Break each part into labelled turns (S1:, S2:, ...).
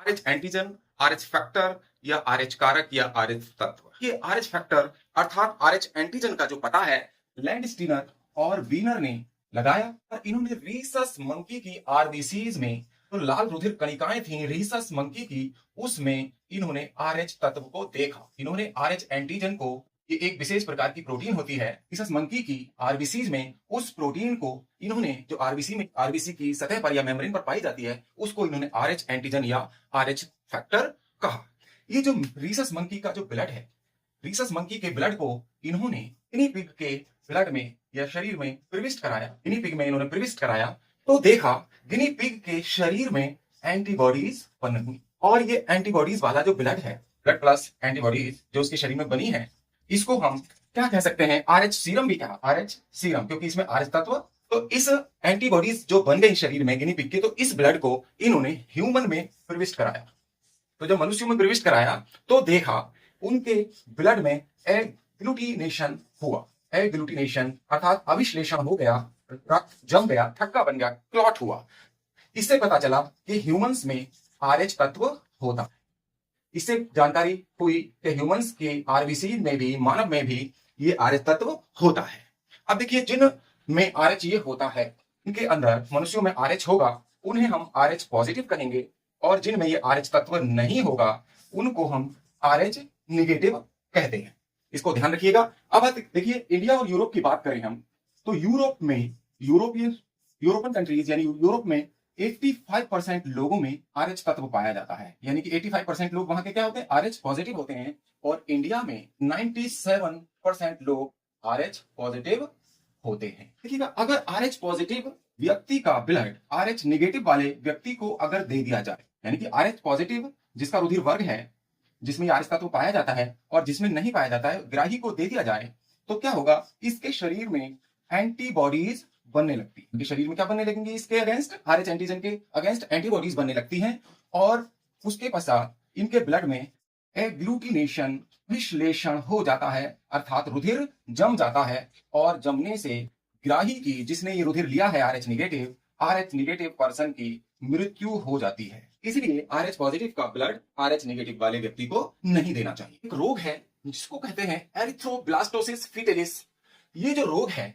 S1: RH antigen, RH factor या RH कारक या आरएच तत्व। ये आरएच फैक्टर अर्थात आरएच एंटीजन का जो पता है लैंडस्टीनर और वीनर ने लगाया। इन्होंने रीसस मंकी की आरबीसीज में तो लाल रुधिर कणिकाएं थी रीसस मंकी की, उसमें इन्होंने आरएच तत्व को देखा। इन्होंने आरएच एंटीजन को, ये एक विशेष प्रकार की प्रोटीन होती है रीसस मंकी की आरबीसीज में, उस प्रोटीन को इन्होंने जो आरबीसी की सतह पर या मेम्ब्रेन पर पाई जाती है उसको इन्होंने आरएच एंटीजन या आरएच फैक्टर कहा। ये जो रीसस मंकी का जो ब्लड है, रीसस मंकी के ब्लड को इन्होंने गिनी पिग के ब्लड में या शरीर में प्रविष्ट कराया। गिनी पिग में इन्होंने प्रविष्ट कराया तो देखा गिनी पिग के शरीर में एंटीबॉडीज बनी हुई। और ये एंटीबॉडीज वाला जो ब्लड है, ब्लड प्लस एंटीबॉडीज जो उसके शरीर में बनी है, इसको हम क्या कह सकते हैं, आरएच सीरम भी कहा, आरएच सीरम, क्योंकि इसमें आरएच तत्व। तो इस एंटीबॉडीज जो बन गई शरीर में गिनी पिग के, तो इस ब्लड को इन्होंने ह्यूमन में प्रविष्ट कराया। तो जब मनुष्यों में प्रविष्ट कराया तो देखा उनके ब्लड में एग्लूटिनेशन हुआ। एग्लूटिनेशन अर्थात अभिश्लेषण हो गया, रक्त जम गया, थक्का बन गया, क्लॉट हुआ। इससे पता चला कि ह्यूमंस में आरएच तत्व होता है। इससे जानकारी हुई कि ह्यूमंस के आरबीसी में भी, मानव में भी ये आरएच तत्व होता है। अब देखिए, जिन में आरएच ये होता है, इनके अंदर मनुष्यों में आरएच होगा, उन्हें हम आरएच पॉजिटिव कहेंगे, और जिनमें ये आरएच तत्व नहीं होगा उनको हम आरएच निगेटिव कहते हैं। इसको ध्यान रखिएगा। अब देखिए, इंडिया और यूरोप की बात करें हम, तो यूरोप में यूरोपियन कंट्रीज यानी यूरोप में 85% लोगों में आरएच तत्व पाया जाता है। यानी कि 85% लोग वहां के क्या होते हैं, आरएच पॉजिटिव होते हैं। और इंडिया में 97% लोग आरएच पॉजिटिव होते हैं। देखिएगा, अगर आरएच पॉजिटिव व्यक्ति का ब्लड आरएच निगेटिव वाले व्यक्ति को अगर दे दिया जाए, यानी कि आरएच पॉजिटिव जिसका रुधिर वर्ग है, जिसमें आरएच तत्व पाया जाता है और जिसमें नहीं पाया जाता है, ग्राही को दे दिया जाए, तो क्या होगा, इसके शरीर में एंटीबॉडीज बनने लगती है। शरीर में क्या बनने लगेंगे, इसके अगेंस्ट, आरएच एंटीजन के अगेंस्ट एंटीबॉडीज बनने लगती हैं। और उसके पश्चात इनके ब्लड में एग्लूटिनेशन, विश्लेषण हो जाता है, अर्थात रुधिर जम जाता है। और जमने से ग्राही की, जिसने ये रुधिर लिया है आरएच निगेटिव पर्सन की मृत्यु हो जाती है। इसलिए आरएच पॉजिटिव का ब्लड आरएच निगेटिव वाले व्यक्ति को नहीं देना चाहिए। एक रोग है जिसको कहते हैं एरिथ्रोब्लास्टोसिस फिटेलिस। ये जो रोग है,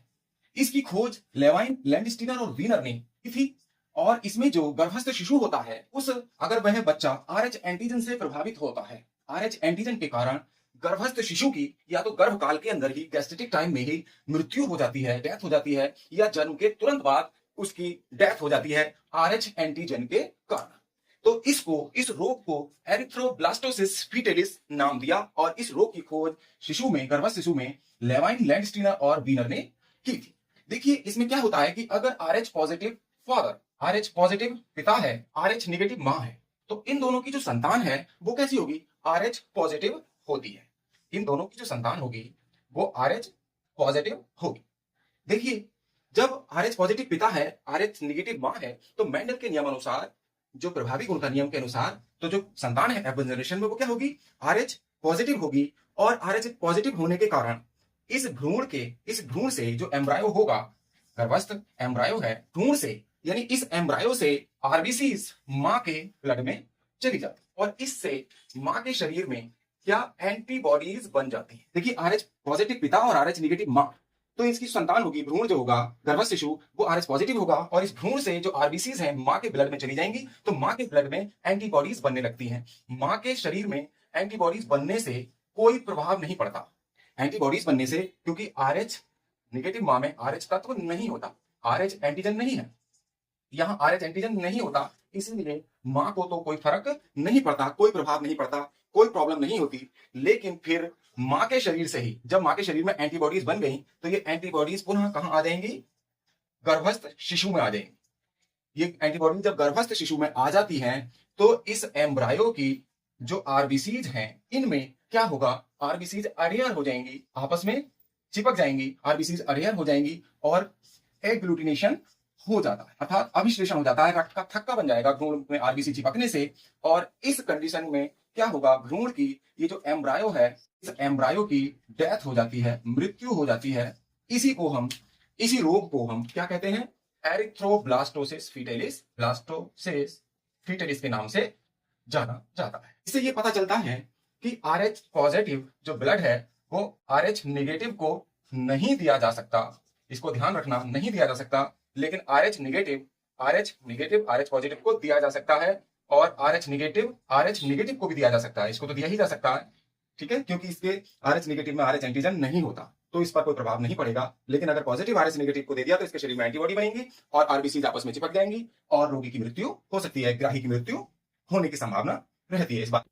S1: इसकी खोज लेवाइन, लैंडस्टीनर और वीनर ने की थी। और इसमें जो गर्भस्थ शिशु होता है, उस अगर वह बच्चा आरएच एंटीजन से प्रभावित होता है, आरएच एंटीजन के कारण गर्भस्थ शिशु की या तो गर्भकाल के अंदर ही, गैस्ट्रेटिक टाइम में ही मृत्यु हो जाती है, डेथ हो जाती है, या जन्म के तुरंत बाद उसकी डेथ हो जाती है आरएच एंटीजन के कारण। तो इस रोग को एरिथ्रोब्लास्टोसिस फिटेलिस नाम दिया। और इस रोग की खोज शिशु में, गर्भस्थ शिशु में लेवाइन, लैंडस्टीनर और वीनर ने की थी। देखिए, इसमें क्या होता है कि अगर RH positive father, RH positive पिता है, आरएच निगेटिव मां है, तो इन दोनों की जो संतान है वो कैसी होगी, आरएच पॉजिटिव होती है। इन दोनों की जो संतान होगी वो आरएच पॉजिटिव होगी। देखिए, जब आरएच पॉजिटिव पिता है, आरएच निगेटिव मां है, तो मेंडल के नियमानुसार, जो प्रभावी गुण का नियम के अनुसार, तो जो संतान है एफ जनरेशन में वो क्या होगी, आरएच पॉजिटिव होगी। और आरएच पॉजिटिव होने के कारण इस भ्रूण से जो एम्ब्रायो होगा, गर्भस्थ एम्ब्रायो है, भ्रूण से, यानी इस एम्ब्रायो से आरबीसीज मां के ब्लड में चली जाती और इससे मां के शरीर में क्या एंटीबॉडीज बन जाती है। देखिए, आरएच पॉजिटिव पिता और आरएच निगेटिव मां, तो इसकी संतान होगी, भ्रूण जो होगा, गर्भस्थ शिशु, वो आरएच पॉजिटिव होगा। और इस भ्रूण से जो आरबीसीज हैं मां के ब्लड में चली जाएंगी, तो मां के ब्लड में एंटीबॉडीज बनने लगती हैं। मां के शरीर में एंटीबॉडीज बनने से कोई प्रभाव नहीं पड़ता, एंटीबॉडीज बनने से, क्योंकि आरएच निगेटिव मां में आरएच तत्व नहीं होता, आरएच एंटीजन नहीं है, यहां आरएच एंटीजन नहीं होता, इसलिए मां को तो कोई फर्क नहीं पड़ता, कोई प्रभाव नहीं पड़ता, कोई प्रॉब्लम नहीं होती। लेकिन फिर मां के शरीर से ही, जब मां के शरीर में एंटीबॉडीज बन गई, तो ये एंटीबॉडीज पुनः कहां आ जाएंगी, गर्भस्थ शिशु में आ जाएंगी। ये एंटीबॉडी जब गर्भस्थ शिशु में आ जाती हैं, तो इस एम्ब्रायो की जो आरबीसीज हैं, इनमें क्या होगा, आरबीसीज अडेयर हो जाएंगी, आपस में चिपक जाएंगी, आरबीसीज अडेयर हो जाएंगी और एग्लूटिनेशन हो जाता है, अर्थात अभिश्लेषण हो जाता है, रक्त का थक्का बन जाएगा भ्रूण में आरबीसी चिपकने से। और इस कंडीशन में क्या होगा, भ्रूण की ये जो एम्ब्रायो है, इस एम्ब्रायो की डेथ हो जाती है, मृत्यु हो जाती है। इसी रोग को हम क्या कहते हैं, एरिथ्रोब्लास्टोसिस फिटेलिस, ब्लास्टोसिस फिटेलिस के नाम से जाना जाता है। इससे ये पता चलता है कि RH पॉजिटिव जो ब्लड है वो RH नेगेटिव को नहीं दिया जा सकता, इसको ध्यान रखना, नहीं दिया जा सकता, लेकिन RH नेगेटिव RH पॉजिटिव को दिया जा सकता है, और RH नेगेटिव को भी दिया जा सकता है, इसको तो दिया ही जा सकता है, ठीक है, क्योंकि इसके RH नेगेटिव में RH एंटीजन नहीं होता, तो इस पर कोई प्रभाव नहीं पड़ेगा। लेकिन अगर पॉजिटिव RH नेगेटिव को दे दिया तो इसके शरीर में एंटीबॉडी बनेंगी और आरबीसी आपस में चिपक जाएंगी और रोगी की मृत्यु हो सकती है, ग्राही की मृत्यु होने की संभावना रहती है। इस बात